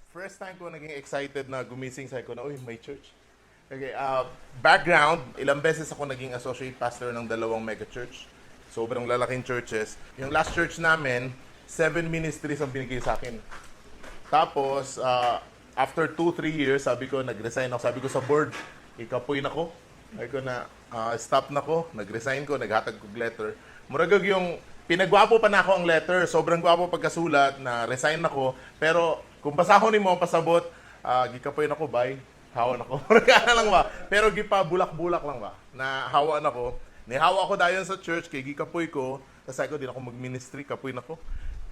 First time ko naging excited na gumising, sabi ko na, uy, may church. Okay, background, ilang beses ako naging associate pastor ng dalawang mega church. Sobrang lalaking churches. Yung last church namin, 7 ministries ang binigay sa akin. Tapos, after 2-3 years, sabi ko, nag-resign ako. Sabi ko sa board, ikapoy na ko. Sabi ko na, stop na ko. Nag-resign ko, naghatag ko letter. Muragag yung, pinagwapo pa na ako ang letter. Sobrang gwapo pagkasulat na resign ako. Pero, kung pasahon ni mo, pasabot, gikapoy na ko, bye. Hawa na ko. Muragana lang ba? Pero gipa, bulak-bulak lang ba? Na hawa na ko. Nihawa ako dayon sa church, kay gikapoy ko. Tapos sabi ko, din ako mag-ministry, kapoy na ko.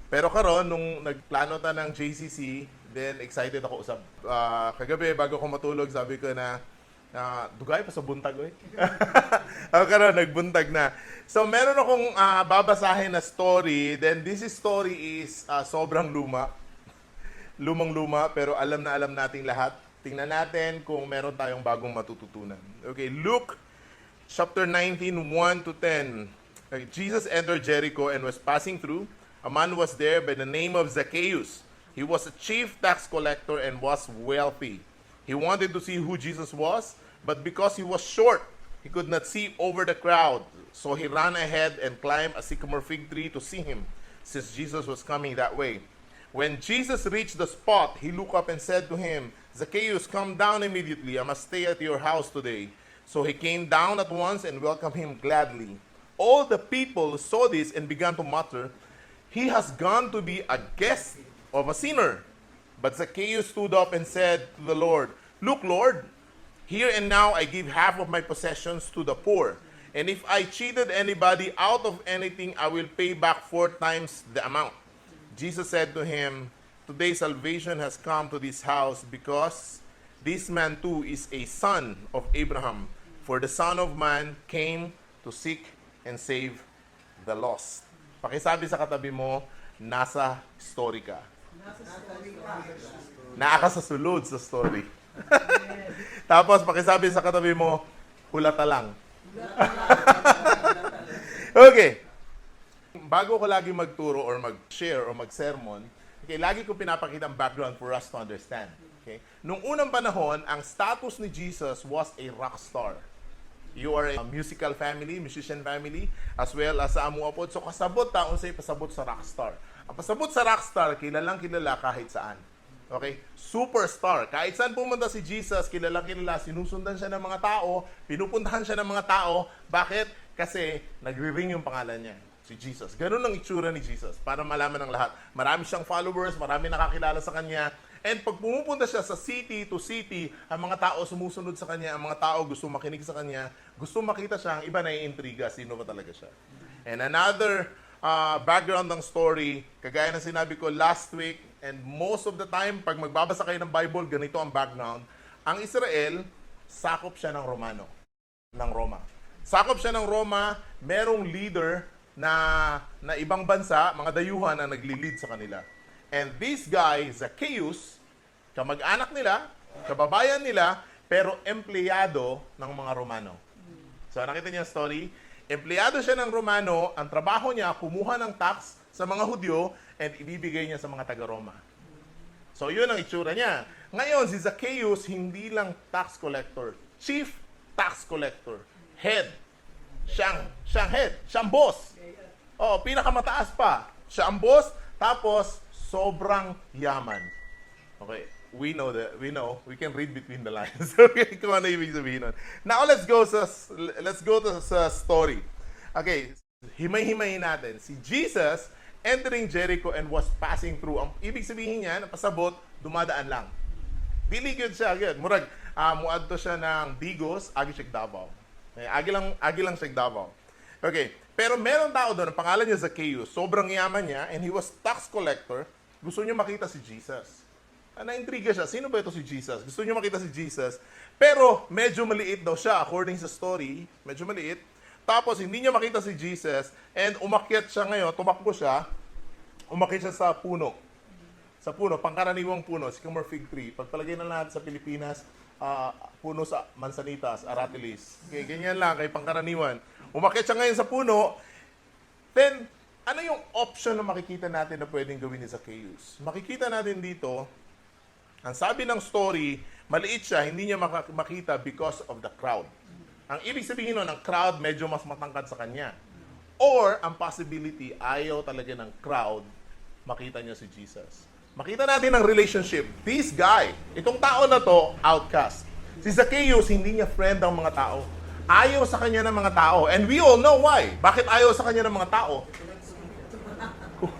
Pero karon nung nagplano ta ng JCC, then excited ako usab. Kagabi bago ko matulog, sabi ko na dugay pa sa buntag oy. Karon nagbuntag na. So meron akong babasahin na story, then this story is sobrang luma. Lumang-luma pero alam na alam nating lahat. Tingnan natin kung meron tayong bagong matututunan. Okay, Luke chapter 19, 1 to 10. Okay, Jesus entered Jericho and was passing through. A man was there by the name of Zacchaeus. He was a chief tax collector and was wealthy. He wanted to see who Jesus was, but because he was short, he could not see over the crowd. So he ran ahead and climbed a sycamore fig tree to see him, since Jesus was coming that way. When Jesus reached the spot, he looked up and said to him, Zacchaeus, come down immediately. I must stay at your house today. So he came down at once and welcomed him gladly. All the people saw this and began to mutter, he has gone to be a guest of a sinner. But Zacchaeus stood up and said to the Lord, look, Lord, here and now I give half of my possessions to the poor. And if I cheated anybody out of anything, I will pay back 4 times the amount. Jesus said to him, today salvation has come to this house because this man too is a son of Abraham. For the Son of Man came to seek and save the lost. Pakisabi sa katabi mo, nasa story ka. Naakasasulod sa story. Tapos pakisabi sa katabi mo, hulata lang. Okay. Bago ko lagi magturo or mag-share or mag-sermon, okay, lagi ko pinapakita ang background for us to understand. Okay? Nung unang panahon, ang status ni Jesus was a rock star. You are a musical family, musician family, as well as sa amuapod. So kasabot taon say pasabot sa rockstar. Ang pasabot sa rockstar, kilalang kilala kahit saan. Okay? Superstar. Kahit saan pumunta si Jesus, kilalang kilala, sinusundan siya ng mga tao, pinupuntahan siya ng mga tao. Bakit? Kasi nagri-ring yung pangalan niya, si Jesus. Ganun ang itsura ni Jesus, para malaman ng lahat. Marami siyang followers, marami nakakilala sa kanya. And pag pumupunta siya sa city to city, ang mga tao sumusunod sa kanya, ang mga tao gusto makinig sa kanya, gusto makita siya, ang iba naiintriga, sino ba talaga siya. And another background ng story, kagaya ng sinabi ko last week, and most of the time, pag magbabasa kayo ng Bible, ganito ang background. Ang Israel, sakop siya ng Roma. Sakop siya ng Roma, merong leader na ibang bansa, mga dayuhan na nagli-lead sa kanila. And this guy, Zacchaeus, kamag-anak nila, kababayan nila, pero empleyado ng mga Romano. So nakita niyo ang story? Empleyado siya ng Romano, ang trabaho niya, kumuha ng tax sa mga Hudyo and ibibigay niya sa mga taga-Roma. So yun ang itsura niya. Ngayon, si Zacchaeus, hindi lang tax collector, chief tax collector, head. Siyang head, siyang boss. Oh, pinakamataas pa. Siya ang boss, tapos sobrang yaman. Okay, we know, we can read between the lines. Okay, kung ano ibig sabihin nun. Now, let's go to sa story. Okay, himay-himayin natin. Si Jesus entering Jericho and was passing through. Ang ibig sabihin niya, napasabot, dumadaan lang. Dili gyud siya, gyud. Murag, muadto siya ng Digos, agi siya Davao. Agi lang siya Davao. Okay, pero meron tao doon, ang pangalan niya Zacchaeus, sobrang yaman niya, and he was tax collector. Gusto niya makita si Jesus. Na-intriga siya, sino ba ito si Jesus? Gusto niya makita si Jesus, pero medyo maliit daw siya, according sa story, medyo maliit. Tapos hindi niya makita si Jesus, and umakyat siya ngayon, tumakbo siya, umakyat siya sa puno. Sa puno, pangkaraniwang puno, sycamore fig tree. Pagpalagay na lahat sa Pilipinas, puno sa Mansanitas, Aratilis. Okay, ganyan lang, kay pangkaraniwan. Umakyat siya ngayon sa puno, then, ano yung option na makikita natin na pwedeng gawin ni Zacchaeus? Makikita natin dito, Ang sabi ng story, maliit siya, hindi niya makita because of the crowd. Ang ibig sabihin nun, ang crowd medyo mas matangkad sa kanya. Or, ang possibility, ayaw talaga ng crowd makita niya si Jesus. Makita natin ang relationship. This guy, itong tao na to, outcast. Si Zacchaeus, hindi niya friend ang mga tao. Ayaw sa kanya ng mga tao. And we all know why. Bakit ayaw sa kanya ng mga tao?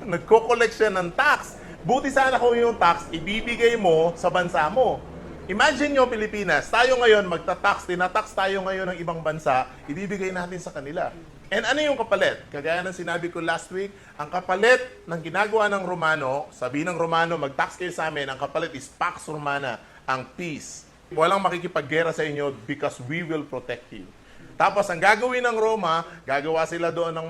Nagko-collect siya ng tax. Buti sana kung yung tax, ibibigay mo sa bansa mo. Imagine nyo, Pilipinas, tayo ngayon magta-tax, tinatax tayo ngayon ng ibang bansa, ibibigay natin sa kanila. And ano yung kapalit? Kagaya ng sinabi ko last week, ang kapalit ng ginagawa ng Romano, sabi ng Romano, mag-tax kayo sa amin, ang kapalit is Pax Romana, ang peace. Walang makikipaggera sa inyo because we will protect you. Tapos ang gagawin ng Roma, gagawa sila doon ng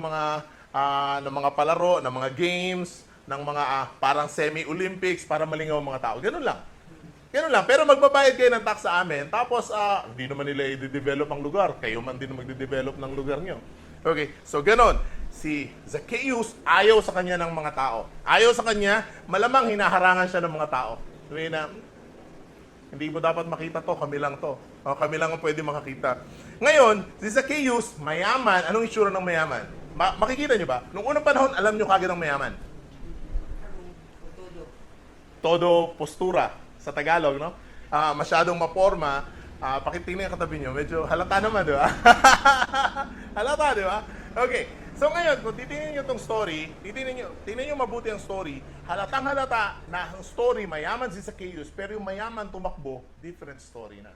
mga palaro, ng mga games, ng mga parang semi-Olympics para malingaw ang mga tao. Ganun lang. Ganun lang. Pero magbabayad kayo ng tax sa amin, tapos hindi naman nila i-develop ang lugar. Kayo man din magde-develop ng lugar nyo. Okay, so ganun. Si Zacchaeus, ayaw sa kanya ng mga tao. Ayaw sa kanya, malamang hinaharangan siya ng mga tao. Sabi na, hindi mo dapat makita to, kami lang to. O, kami lang ang pwede makakita. Ngayon, si Zacchaeus, mayaman. Anong itsura ng mayaman? Makikita nyo ba? Noong unang panahon, alam nyo kagad ang mayaman. Todo postura sa Tagalog, no? Masyadong maporma. Pakitingnan yung katabi nyo, medyo halata naman, di ba? Halata, di ba? Okay. So ngayon, kung titingnan nyo itong story, tingnan nyo mabuti ang story, halatang halata na ang story, mayaman si Zacchaeus, pero yung mayaman tumakbo, different story na.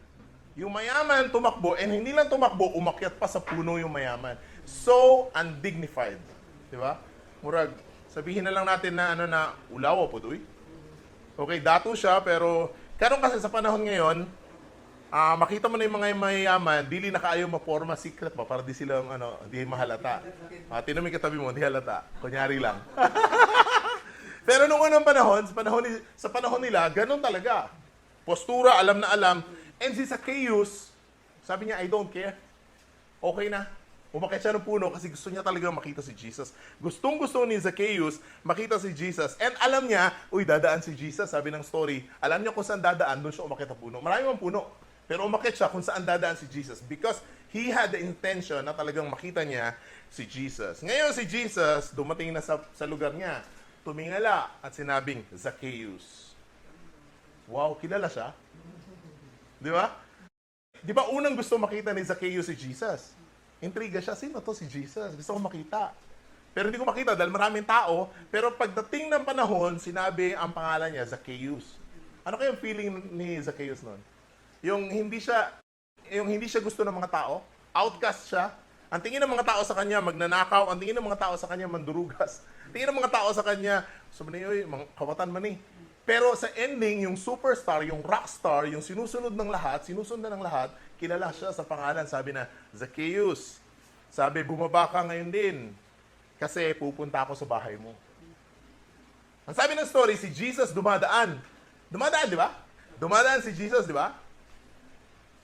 Yung mayaman tumakbo, and hindi lang tumakbo, umakyat pa sa puno yung mayaman. So undignified. Di ba? Murag, sabihin na lang natin na ulawa po, doy. Okay, dato siya, pero karon kasi sa panahon ngayon, makita mo na yung mga mayaman, dili na kaayo maporma secret ba para di sila di mahalata. Tinumi katabi mo, di halata. Kunyari lang. Pero nung unang panahon, sa panahon nila, ganun talaga. Postura, alam na alam. And si Zacchaeus, sabi niya, I don't care. Okay na. Umakyat siya ng puno kasi gusto niya talaga makita si Jesus. Gustong-gusto ni Zacchaeus makita si Jesus. And alam niya, dadaan si Jesus, sabi ng story. Alam niya kung saan dadaan, doon siya umakyat ng puno. Marami mang puno. Pero umakyat siya kung saan dadaan si Jesus. Because he had the intention na talagang makita niya si Jesus. Ngayon si Jesus, dumating na sa lugar niya. Tumingala at sinabing, Zacchaeus. Wow, kilala siya. Di ba? Di ba unang gusto makita ni Zacchaeus si Jesus? Intriga siya, sino to si Jesus? Gusto ko makita. Pero hindi ko makita dahil maraming tao. Pero pagdating ng panahon, sinabi ang pangalan niya, Zacchaeus. Ano kayang feeling ni Zacchaeus noon? Yung hindi siya gusto ng mga tao, outcast siya. Ang tingin ng mga tao sa kanya, magnanakaw. Ang tingin ng mga tao sa kanya, mandurugas. Tingin ng mga tao sa kanya, sabi niyo, mga kawatan man eh. Pero sa ending, yung superstar, yung rockstar, yung sinusunod ng lahat, sinusundan ng lahat, kilala siya sa pangalan. Sabi na, Zacchaeus, sabi, bumaba ka ngayon din. Kasi pupunta ako sa bahay mo. Ang sabi ng story, si Jesus dumadaan. Dumadaan, di ba? Dumadaan si Jesus, di ba?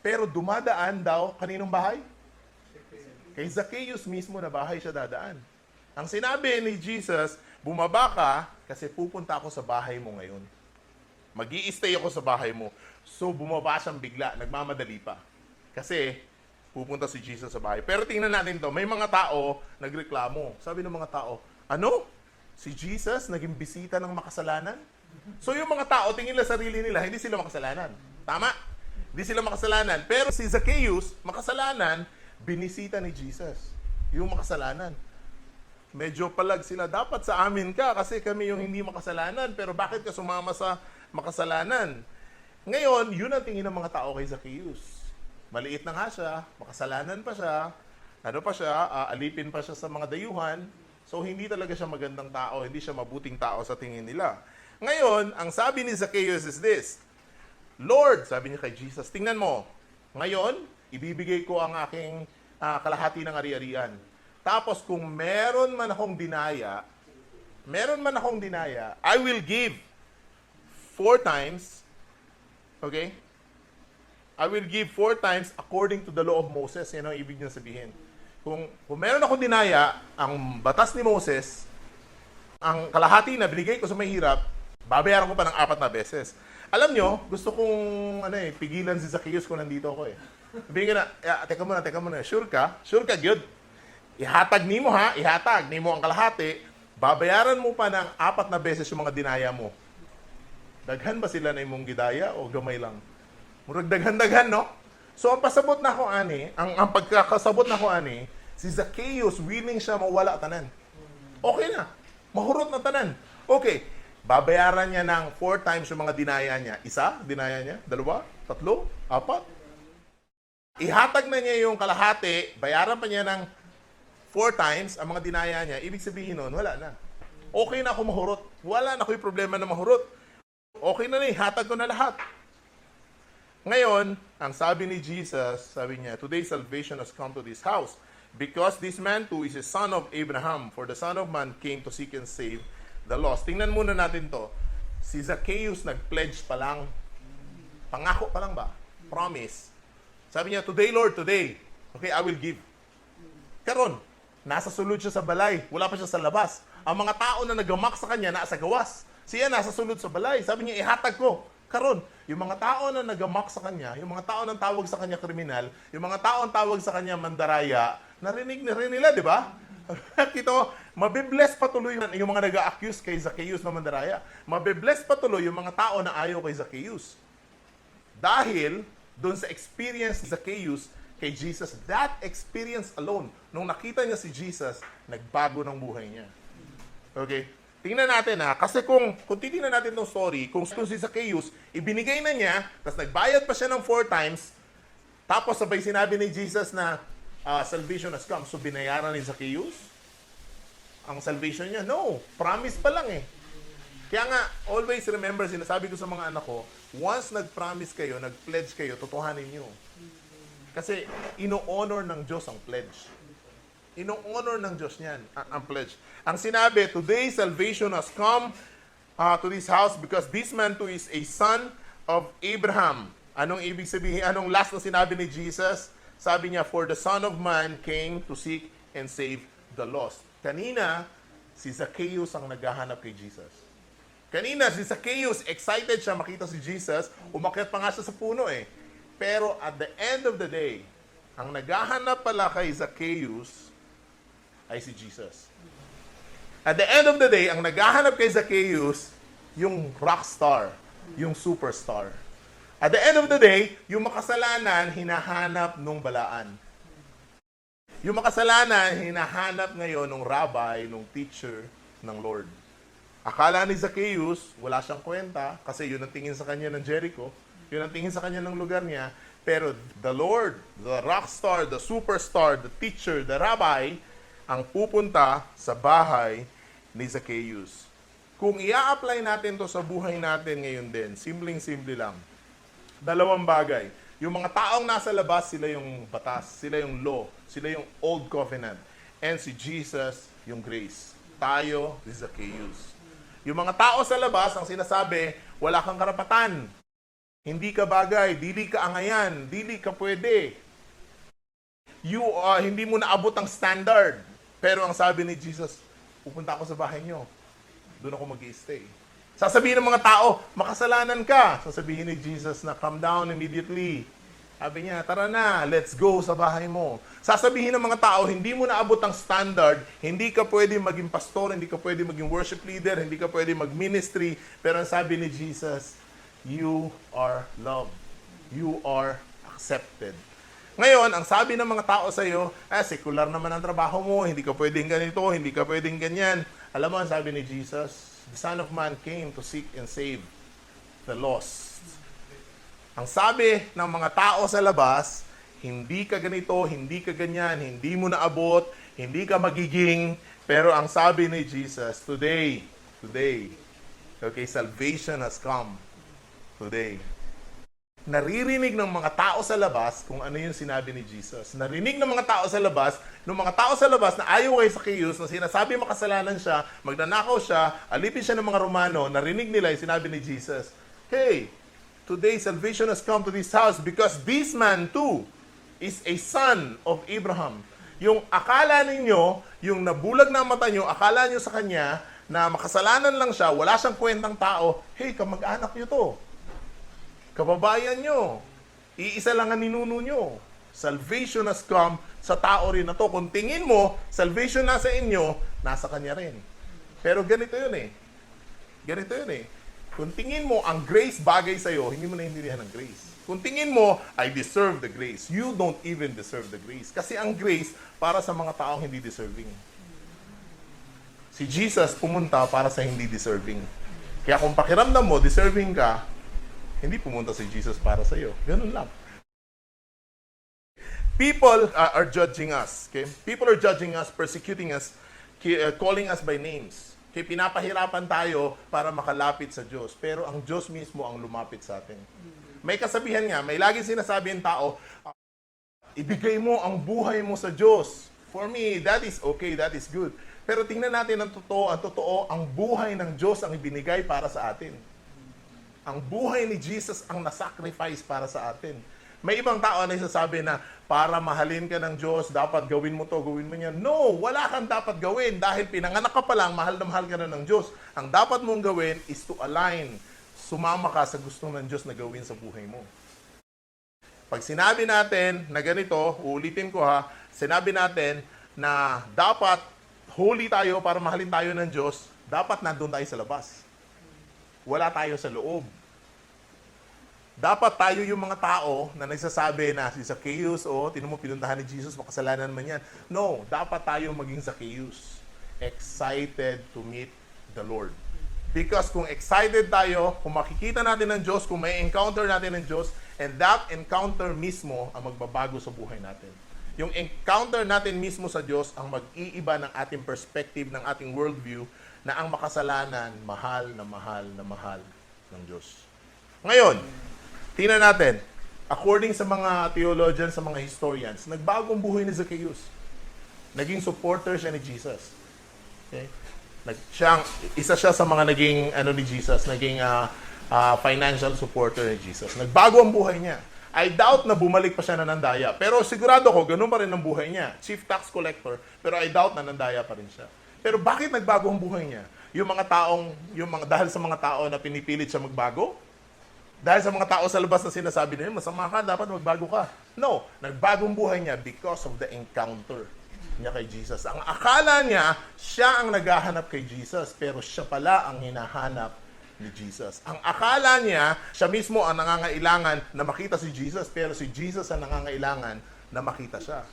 Pero dumadaan daw, kaninong bahay? Kay Zacchaeus mismo na bahay siya dadaan. Ang sinabi ni Jesus, bumaba ka kasi pupunta ako sa bahay mo ngayon. Mag-i-stay ako sa bahay mo. So bumaba siyang bigla, nagmamadali pa. Kasi pupunta si Jesus sa bahay. Pero tingnan natin to, may mga tao nagreklamo. Sabi ng mga tao, ano? Si Jesus naging bisita ng makasalanan? So yung mga tao, tingin nila sarili nila, hindi sila makasalanan. Tama? Hindi sila makasalanan. Pero si Zacchaeus, makasalanan, binisita ni Jesus. Yung makasalanan. Medyo palag sila, dapat sa amin ka kasi kami yung hindi makasalanan. Pero bakit ka sumama sa makasalanan? Ngayon, yun ang tingin ng mga tao kay Zacchaeus. Maliit na nga siya, makasalanan pa siya, alipin pa siya sa mga dayuhan. So, hindi talaga siya magandang tao, hindi siya mabuting tao sa tingin nila. Ngayon, ang sabi ni Zacchaeus is this, Lord, sabi niya kay Jesus, tingnan mo, ngayon, ibibigay ko ang aking kalahati ng ari-arian. Tapos kung meron man akong dinaya, I will give 4 times, okay? I will give 4 times according to the law of Moses. Yan ang ibig niya sabihin. Kung meron akong dinaya, ang batas ni Moses, ang kalahati na binigay ko sa mahirap, babayaran ko pa ng 4 na beses. Alam nyo, gusto kong pigilan si Zacchaeus kung nandito ako eh. Sabihin ka na, teka muna, sure ka? Sure ka, good. Ihatag nimo ha, ihatag nimo ang kalahati, babayaran mo pa ng 4 na beses yung mga dinaya mo. Daghan ba sila na imong gidaya o gamay lang? Murag daghan-daghan, no? So, ang pasabot na ko ani, ang pagkakasabot na ko ani, si Zacchaeus, willing siya mawala tanan. Okay na. Mahurot na tanan. Okay. Babayaran niya ng 4 times yung mga dinaya niya. 1, dinaya niya. 2, 3, 4. Ihatag na niya yung kalahati, bayaran pa niya ng 4 times ang mga dinaya niya. Ibig sabihin nun, wala na. Okay na ako mahurot. Wala na ako'y problema na mahurot. Okay na ihatag ko na lahat. Ngayon, ang sabi ni Jesus, sabi niya, today salvation has come to this house. Because this man too is a son of Abraham. For the Son of Man came to seek and save the lost. Tingnan muna natin to. Si Zacchaeus nag-pledge pa lang. Pangako pa lang ba? Promise. Sabi niya, today Lord, today. Okay, I will give. Karon, nasa sulod siya sa balay. Wala pa siya sa labas. Ang mga tao na nagamak sa kanya, nasa gawas. Siya nasa sulod sa balay. Sabi niya, ihatag ko. Karon, yung mga tao na nagamak sa kanya, yung mga tao na tawag sa kanya kriminal, yung mga tao na tawag sa kanya mandaraya, narinig na rin nila, di ba? Kito, mabibless patuloy yung mga nag-a-accuse kay Zacchaeus na mandaraya. Mabibless patuloy yung mga tao na ayaw kay Zacchaeus. Dahil, doon sa experience ni Zacchaeus kay Jesus, that experience alone, nung nakita niya si Jesus, nagbago ng buhay niya. Okay? Tingnan natin ha, kasi kung titingnan natin itong story, kung si Zacchaeus, ibinigay na niya, tapos nagbayad pa siya ng 4 times, tapos sabay sinabi ni Jesus na salvation has come. So binayaran ni Zacchaeus ang salvation niya? No, promise pa lang eh. Kaya nga, always remember, sinasabi ko sa mga anak ko, once nag-promise kayo, nag-pledge kayo, totohanin niyo. Kasi ino-honor ng Diyos ang pledge. Ino-honor ng Diyos niyan, ang pledge. Ang sinabi, today salvation has come to this house because this man too is a son of Abraham. Anong ibig sabihin? Anong last na sinabi ni Jesus? Sabi niya, for the Son of Man came to seek and save the lost. Kanina, si Zacchaeus ang naghahanap kay Jesus. Kanina, si Zacchaeus, excited siya makita si Jesus. Umakyat pa nga siya sa puno eh. Pero at the end of the day, ang naghahanap pala kay Zacchaeus ay si Jesus. At the end of the day, ang naghahanap kay Zacchaeus, yung rock star, yung superstar. At the end of the day, yung makasalanan, hinahanap nung balaan. Yung makasalanan, hinahanap ngayon nung rabbi, nung teacher ng Lord. Akala ni Zacchaeus, wala siyang kwenta, kasi yun ang tingin sa kanya ng Jericho, yun ang tingin sa kanya ng lugar niya, pero the Lord, the rock star, the superstar, the teacher, the rabbi, ang pupunta sa bahay ni Zacchaeus. Kung i-apply natin to sa buhay natin ngayon din, simpleng-simple lang. 2 bagay. Yung mga taong nasa labas, sila yung batas, sila yung law, sila yung old covenant. And si Jesus, yung grace. Tayo, si Zacchaeus. Yung mga tao sa labas, ang sinasabi, wala kang karapatan. Hindi ka bagay, dili ka angayan, dili ka pwede. Hindi mo naabot ang standard. Pero ang sabi ni Jesus, pupunta ako sa bahay niyo. Doon ako mag-i-stay. Sasabihin ng mga tao, makasalanan ka. Sasabihin ni Jesus na, come down immediately. Sabi niya, tara na, let's go sa bahay mo. Sasabihin ng mga tao, hindi mo naabot ang standard, hindi ka pwede maging pastor, hindi ka pwede maging worship leader, hindi ka pwede mag-ministry. Pero ang sabi ni Jesus, you are loved. You are accepted. Ngayon, ang sabi ng mga tao sa iyo, secular naman ang trabaho mo, hindi ka pwedeng ganito, hindi ka pwedeng ganyan. Alam mo, ang sabi ni Jesus, the Son of Man came to seek and save the lost. Ang sabi ng mga tao sa labas, hindi ka ganito, hindi ka ganyan, hindi mo naabot, hindi ka magiging, pero ang sabi ni Jesus, today, okay, salvation has come today. Naririnig ng mga tao sa labas kung ano yung sinabi ni Jesus. Narinig ng mga tao sa labas, ng mga tao sa labas na ayaw kay Zacchaeus, na sinasabi makasalanan siya, magnanakaw siya, alipin siya ng mga Romano, narinig nila yung sinabi ni Jesus, hey, today salvation has come to this house because this man too is a son of Abraham. Yung akala ninyo, yung nabulag na mata nyo, akala nyo sa kanya na makasalanan lang siya, wala siyang kwentang tao, hey, kamag-anak nyo to. Kababayan nyo. Iisa lang ang ninuno nyo. Salvation has come sa tao rin na to. Kung tingin mo, salvation nasa inyo, nasa kanya rin. Pero ganito yun eh. Ganito yun eh. Kung tingin mo, ang grace bagay sa'yo, hindi mo naiintindihan ang grace. Kung tingin mo, I deserve the grace. You don't even deserve the grace. Kasi ang grace, para sa mga taong hindi deserving. Si Jesus pumunta para sa hindi deserving. Kaya kung pakiramdam mo, deserving ka, hindi pumunta si Jesus para sa iyo. Ganun lang. People are judging us. Okay? People are judging us, persecuting us, calling us by names. Okay? Pinapahirapan tayo para makalapit sa Diyos. Pero ang Diyos mismo ang lumapit sa atin. May kasabihan nga, may laging sinasabi ng tao, ibigay mo ang buhay mo sa Diyos. For me, that is okay, that is good. Pero tingnan natin ang totoo, ang buhay ng Diyos ang ibinigay para sa atin. Ang buhay ni Jesus ang nasacrifice para sa atin. May ibang tao na isasabi na, para mahalin ka ng Diyos, dapat gawin mo to, gawin mo yan. No, wala kang dapat gawin dahil pinanganak ka pa lang, mahal na mahal ka na ng Diyos. Ang dapat mong gawin is to align, sumama ka sa gusto ng Diyos na gawin sa buhay mo. Pag sinabi natin na ganito, uulitin ko ha, sinabi natin na dapat holy tayo para mahalin tayo ng Diyos, dapat nandun tayo sa labas. Wala tayo sa loob. Dapat tayo yung mga tao na nagsasabi na si Zacchaeus, tinan mo pinuntahan ni Jesus, makasalanan man yan. No, dapat tayo maging Zacchaeus. Excited to meet the Lord. Because kung excited tayo, kung makikita natin ng Diyos, kung may encounter natin ng Diyos, and that encounter mismo ang magbabago sa buhay natin. Yung encounter natin mismo sa Diyos ang mag-iiba ng ating perspective, ng ating worldview, na ang makasalanan, mahal na mahal na mahal ng Diyos. Ngayon, tingnan natin, according sa mga theologians, sa mga historians, nagbagong buhay ni Zacchaeus. Naging supporter siya ni Jesus. Okay? Isa siya sa mga naging ni Jesus, naging financial supporter ni Jesus. Nagbago ang buhay niya. I doubt na bumalik pa siya na nandaya. Pero sigurado ko, ganun pa rin ang buhay niya. Chief tax collector, pero I doubt na nandaya pa rin siya. Pero bakit nagbago ang buhay niya? Dahil sa mga tao na pinipilit siya magbago? Dahil sa mga tao sa labas na sinasabi nila, masama ka, dapat magbago ka. No, nagbagong buhay niya because of the encounter niya kay Jesus. Ang akala niya, siya ang naghahanap kay Jesus, pero siya pala ang hinahanap ni Jesus. Ang akala niya, siya mismo ang nangangailangan na makita si Jesus, pero si Jesus ang nangangailangan na makita siya.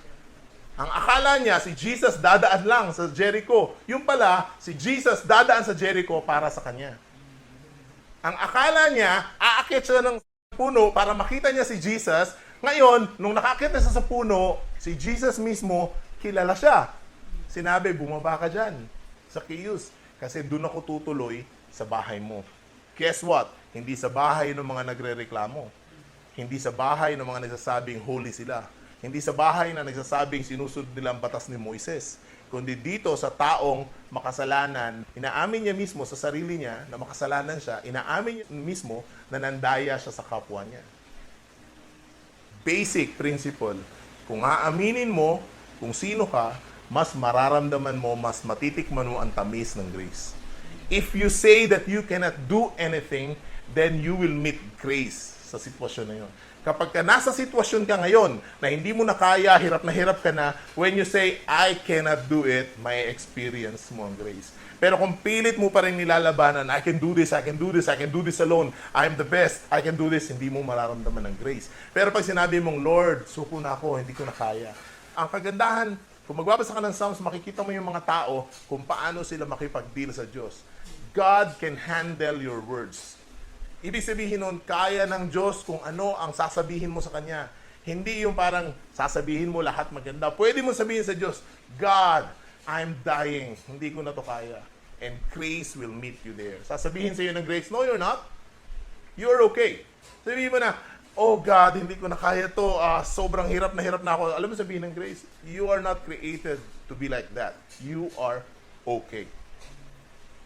Ang akala niya, si Jesus dadaan lang sa Jericho. Yung pala, si Jesus dadaan sa Jericho para sa kanya. Ang akala niya, aakyat siya ng puno para makita niya si Jesus. Ngayon, nung nakaakyat na siya sa puno, si Jesus mismo, kilala siya. Sinabi, bumaba ka dyan, Zacchaeus, kasi doon ako tutuloy sa bahay mo. Guess what? Hindi sa bahay ng mga nagrereklamo. Hindi sa bahay ng mga nagsasabing holy sila. Hindi sa bahay na nagsasabing sinusunod nila ang batas ni Moises. Kundi dito sa taong makasalanan, inaamin niya mismo sa sarili niya na makasalanan siya, inaamin niya mismo na nandaya siya sa kapwa niya. Basic principle. Kung aaminin mo kung sino ka, mas mararamdaman mo, mas matitikman mo ang tamis ng grace. If you say that you cannot do anything, then you will meet grace sa sitwasyon na yun. Kapag ka nasa sitwasyon ka ngayon na hindi mo na kaya, hirap ka na, when you say, I cannot do it, may experience mo ang grace. Pero kung pilit mo pa rin nilalabanan, I can do this, I can do this, I can do this alone, I'm the best, I can do this, hindi mo mararamdaman ng grace. Pero pag sinabi mong, Lord, suko na ako, hindi ko na kaya. Ang kagandahan, kung magbabasa ka ng Psalms, makikita mo yung mga tao kung paano sila makipag-deal sa Diyos. God can handle your words. Ibig sabihin nun, kaya ng Diyos kung ano ang sasabihin mo sa Kanya. Hindi yung parang sasabihin mo lahat maganda. Pwede mo sabihin sa Diyos, God, I'm dying. Hindi ko na to kaya. And grace will meet you there. Sasabihin sa iyo ng grace, no, you're not. You're okay. Sabihin mo na, oh God, hindi ko na kaya to. Sobrang hirap na ako. Alam mo sabihin ng grace, you are not created to be like that. You are okay.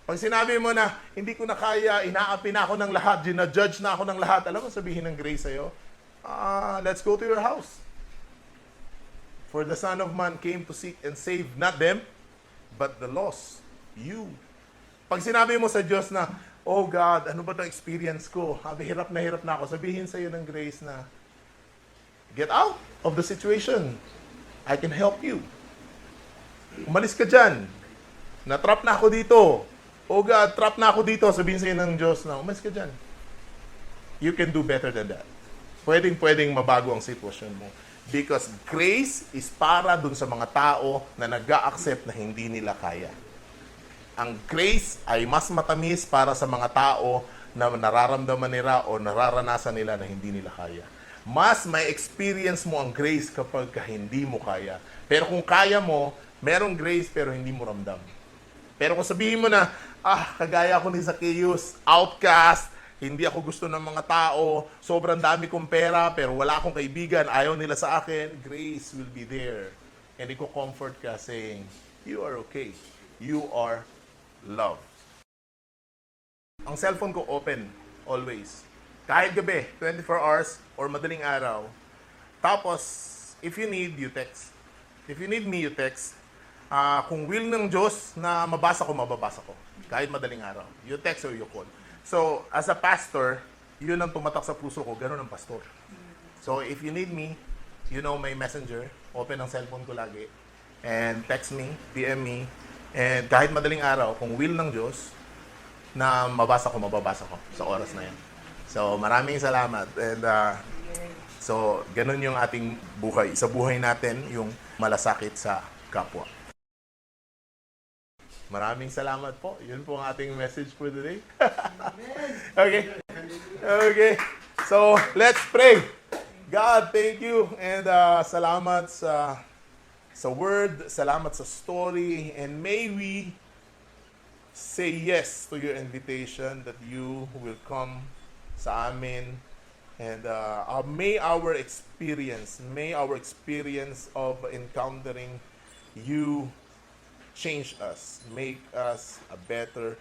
Pag sinabi mo na, hindi ko na kaya, inaapi na ako ng lahat, ginajudge na ako ng lahat, alam mo sabihin ng grace sa'yo, let's go to your house. For the Son of Man came to seek and save not them, but the lost. You. Pag sinabi mo sa Diyos na, oh God, ano ba itong experience ko? Hirap na ako. Sabihin sa iyo ng grace na, get out of the situation. I can help you. Umalis ka dyan. Na-trap na ako dito. Oh God, trap na ako dito. Sabihin sa iyo ng Diyos na, umalis ka dyan. You can do better than that. Pwedeng mabago ang sitwasyon mo. Because grace is para dun sa mga tao na nag-a-accept na hindi nila kaya. Ang grace ay mas matamis para sa mga tao na nararamdaman nila o nararanasan nila na hindi nila kaya. Mas may experience mo ang grace kapag hindi mo kaya. Pero kung kaya mo, merong grace pero hindi mo ramdam. Pero kung sabihin mo na, kagaya ko ni Zacchaeus, outcast, hindi ako gusto ng mga tao, sobrang dami kong pera, pero wala akong kaibigan, ayaw nila sa akin, grace will be there. And iko-comfort ka saying, you are okay. You are loved. Ang cellphone ko open, always. Kahit gabi, 24 hours, or madaling araw. Tapos, if you need, you text. If you need me, you text. Kung will ng Diyos na mabasa ko, mababasa ko. Kahit madaling araw. You text or you call. So, as a pastor, yun ang tumatak sa puso ko, ganun ang pastor. So, if you need me, you know my messenger, open ang cellphone ko lagi, and text me, PM me, and kahit madaling araw, kung will ng Diyos, na mabasa ko, mababasa ko sa oras na yan. So, maraming salamat. And, so, ganun yung ating buhay. Sa buhay natin, yung malasakit sa kapwa. Maraming salamat po. Yun po ang ating message for today. Okay. Okay. So, let's pray. God, thank you. And salamat sa word, salamat sa story. And may we say yes to your invitation that you will come sa amin. And may our experience of encountering you change us, make us a better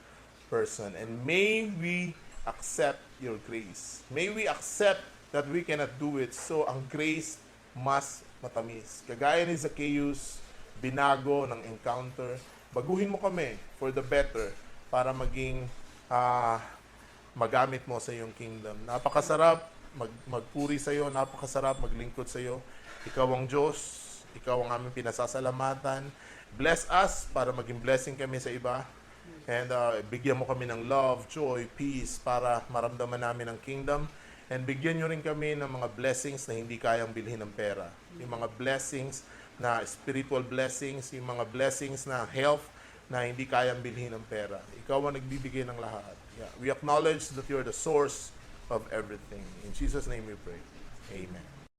person, and may we accept your grace. May we accept that we cannot do it, so ang grace mas matamis. Kagaya ni Zacchaeus, binago ng encounter, baguhin mo kami for the better para maging magamit mo sa iyong kingdom. Napakasarap magpuri sa iyo, napakasarap maglingkod sa iyo. Ikaw ang Diyos, ikaw ang aming pinasasalamatan. Bless us para maging blessing kami sa iba. And bigyan mo kami ng love, joy, peace para maramdaman namin ang kingdom. And bigyan nyo rin kami ng mga blessings na hindi kayang bilhin ng pera. Yung mga blessings na spiritual blessings, yung mga blessings na health na hindi kayang bilhin ng pera. Ikaw ang nagbibigay ng lahat. Yeah. We acknowledge that you're the source of everything. In Jesus' name we pray. Amen.